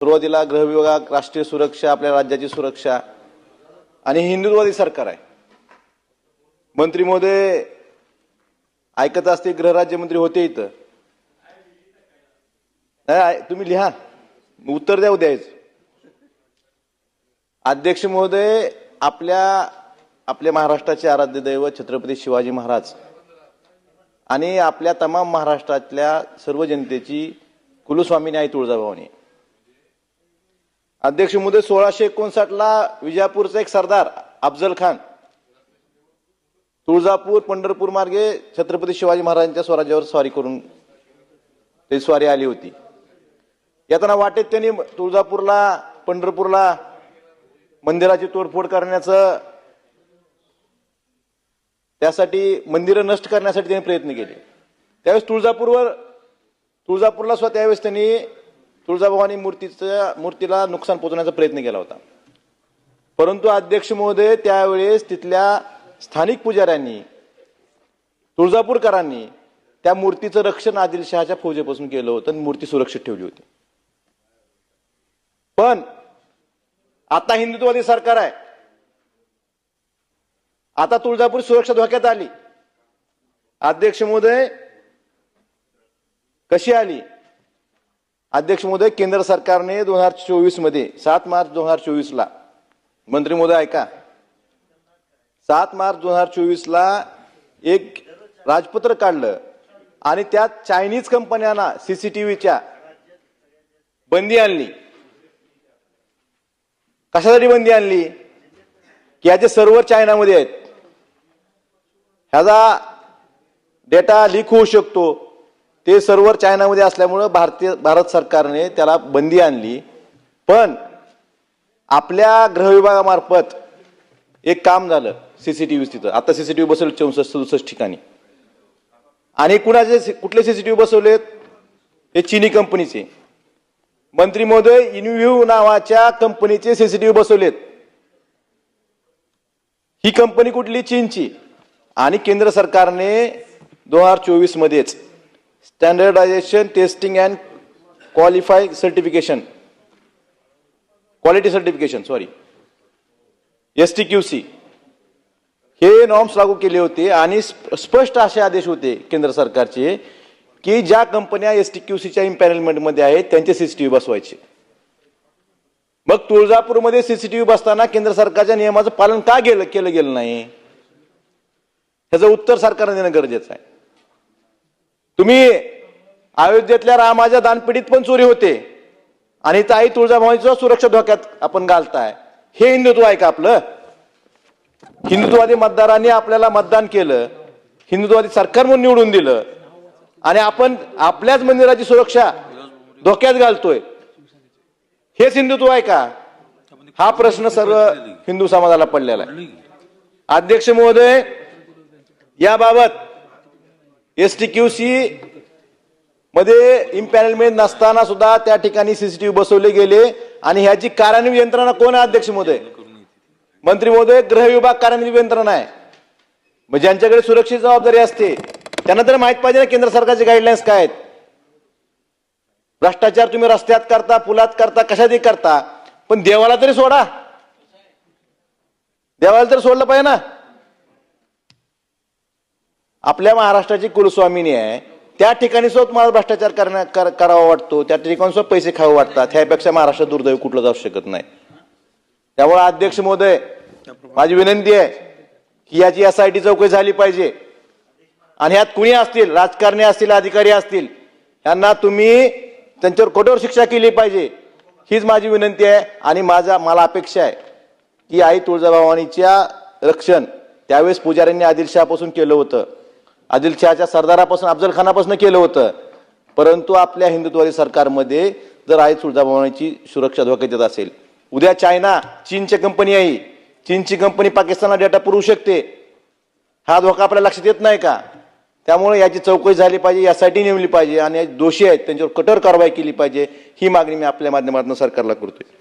सुरुवातीला गृह विभाग, राष्ट्रीय सुरक्षा, आपल्या राज्याची सुरक्षा आणि हिंदुत्ववादी सरकार आहे. मंत्री महोदय ऐकत असते, गृहराज्यमंत्री होते इथं. नाही तुम्ही लिहा, उत्तर द्या उद्याच. अध्यक्ष महोदय, आपल्या महाराष्ट्राचे आराध्य दैवत छत्रपती शिवाजी महाराज आणि आपल्या तमाम महाराष्ट्रातल्या सर्व जनतेची कुलस्वामिनी आई तुळजाभवानी. अध्यक्ष महोदय, 1659 ला विजापूरचा एक सरदार अफजल खान तुळजापूर पंढरपूर मार्गे छत्रपती शिवाजी महाराजांच्या स्वराज्यावर स्वारी करून ते स्वारी आली होती. येताना वाटेत त्यांनी तुळजापूरला पंढरपूरला मंदिराची तोडफोड करण्याचं, त्यासाठी मंदिरं नष्ट करण्यासाठी त्यांनी प्रयत्न केले. त्यावेळेस तुळजापूरला सुद्धा त्यावेळेस त्यांनी तुळजाभवानी मूर्तीला नुकसान पोहोचवण्याचा प्रयत्न केला होता. परंतु अध्यक्ष महोदय, त्यावेळेस तिथल्या स्थानिक पुजाऱ्यांनी, तुळजापूरकरांनी त्या मूर्तीचं रक्षण आदिलशहाच्या फौजेपासून केलं होतं आणि मूर्ती सुरक्षित ठेवली होती. पण आता हिंदुत्ववादी सरकार आहे, आता तुळजापूर सुरक्षा धोक्यात आली. अध्यक्ष महोदय, कशी आली? अध्यक्ष महोदय, केंद्र सरकारने 2024 मध्ये 7 मार्च 2024 ला, मंत्री महोदय ऐका, 7 मार्च 2024 ला एक राजपत्र काढलं आणि त्यात चायनीज कंपन्यांना सीसीटीव्हीच्या बंदी आणली. कशासाठी बंदी आणली? की याचे सर्व्हर चायनामध्ये आहेत, ह्याचा डेटा लीक होऊ शकतो. ते सर्व्हर चायनामध्ये असल्यामुळे भारत सरकारने त्याला बंदी आणली. पण आपल्या गृह विभागामार्फत एक काम झालं, सीसीटीव्ही तिथं आता सीसीटीव्ही बसवले 64-67 ठिकाणी. आणि कुठले सीसीटीव्ही बसवलेत? हे चीनी कंपनीचे. मंत्री महोदय, इनव्ह्यू नावाच्या कंपनीचे सीसीटीव्ही बसवलेत. ही कंपनी कुठली? चीनची. आणि केंद्र सरकारने 2024 मध्येच standardisation testing and quality certification STQC हे नॉर्म्स लागू केले होते. आणि स्पष्ट असे आदेश होते केंद्र सरकारचे की ज्या कंपन्या STQCच्या इम्पॅनलमेंटमध्ये आहेत त्यांचे सीसीटीव्ही बसवायचे. मग तुळजापूरमध्ये सीसीटीव्ही बसताना केंद्र सरकारच्या नियमाचं पालन का केलं गेलं नाही? ह्याचं उत्तर सरकारने देणं गरजेचं आहे. तुम्ही अयोध्येतल्या रामाच्या दानपेटीत पण चोरी होते आणि इथं आई तुळजाभवानीचं सुरक्षा धोक्यात आपण घालताय. हे हिंदुत्व आहे का आपलं? हिंदुत्ववादी मतदारांनी आपल्याला मतदान केलं, हिंदुत्ववादी सरकार म्हणून निवडून दिलं आणि आपण आपल्याच मंदिराची सुरक्षा धोक्यात घालतोय. हेच हिंदुत्व आहे का? हा प्रश्न सर्व हिंदू समाजाला पडलेला आहे. अध्यक्ष महोदय, याबाबत STQC मध्ये इम्पॅनलमेंट नसताना सुद्धा त्या ठिकाणी सीसीटीव्ही बसवले गेले. आणि ह्याची कार्यान्वित यंत्रणा कोण आहे? अध्यक्ष महोदय, मंत्री महोदय, गृह विभाग कार्यान्वित यंत्रणा आहे. मग ज्यांच्याकडे सुरक्षित जबाबदारी असते त्यांना तर माहित पाहिजे ना केंद्र सरकारचे गाईडलाईन्स काय आहेत. भ्रष्टाचार तुम्ही रस्त्यात करता, पुलात करता, कशातही करता, पण देवाला तरी सोडा. देवाला तर सोडलं पाहिजे ना. आपल्या महाराष्ट्राची कुलस्वामिनी आहे, त्या ठिकाणी सुद्धा तुम्हाला भ्रष्टाचार करावा वाटतो, त्या ठिकाणी सुद्धा पैसे खावे वाटतात. ह्यापेक्षा महाराष्ट्र दुर्दैव कुठलं जाऊ शकत नाही. त्यामुळे अध्यक्ष महोदय, माझी विनंती आहे की याची SIT चौकशी झाली पाहिजे. आणि ह्यात कुणी असतील, राजकारणी असतील, अधिकारी असतील, यांना तुम्ही त्यांच्यावर कठोर शिक्षा केली पाहिजे, हीच माझी विनंती आहे. आणि मला अपेक्षा आहे की आई तुळजाभवानीच्या रक्षण त्यावेळेस पुजाऱ्यांनी आदिलशहापासून केलं होतं, आदिलशहाच्या सरदारापासून, अफजल खानापासून केलं होतं. परंतु आपल्या हिंदुत्ववादी सरकारमध्ये जर आई तुळजाभवानीची सुरक्षा धोक्यात येत असेल, उद्या चीनची कंपनी आहे, चीनची कंपनी पाकिस्तानला डेटा पुरवू शकते. हा धोका आपल्या लक्षात येत नाही का? त्यामुळे याची चौकशी झाली पाहिजे, यासाठी नेमली पाहिजे आणि दोषी आहेत त्यांच्यावर कठोर कारवाई केली पाहिजे. ही मागणी मी आपल्या माध्यमातून सरकारला करतोय.